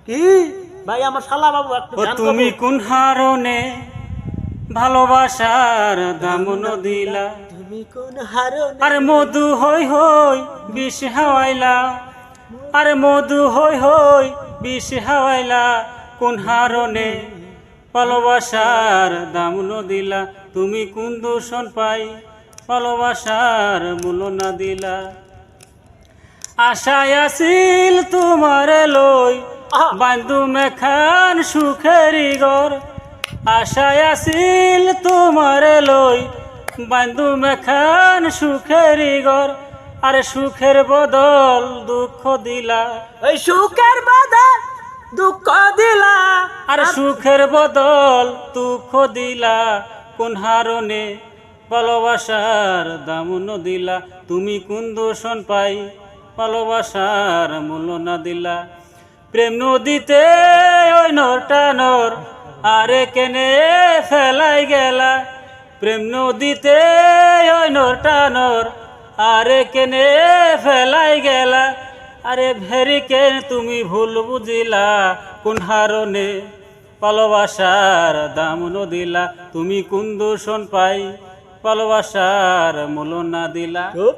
কি ভাই আমার শালা বাবু একটু ও ধ্যান তুমি করো। কোন হারণে ভালোবাসার দাম দিলা? তুমি কোন হারণে আরে মধু হই হই বিষ হাওয়াইলা, আরে মধু হই হই বিষ হাওয়াইলা, কোন হারণে ভালোবাসার দাম দিলা? তুমি কোন দূষণ পাই ভালোবাসার মূল্য না দিলা? আশায় আছিল তোমার লই বান্ধু মেখান সুখেরি ঘর, আশায় আছিল তোমার লই বান্ধু মেখান সুখেরি ঘর, আরে সুখের বদল দুঃখ দিলা, ওই সুখের বাধা দুঃখ দিলা। আরে সুখের বদল দুঃখ দিলা, কোন হারণে ভালোবাসার দাম দিলা? তুমি কোন দূষণ পাই ভালোবাসার মূল্য না দিলা? প্রেম নদীতে ওই নরটা নর আরে কেনে ফেলাই গেলা, প্রেম নদীতে ওই নরটা নর আরে কেনে ফেলাই গেলা, আরে ভেরিকে তুমি ভুল বুঝিলা, কোন হারণে ভালোবাসার দাম দিলা? তুমি কোন দূষণ পাই ভালোবাসার মূল্য না দিলা? চুপ।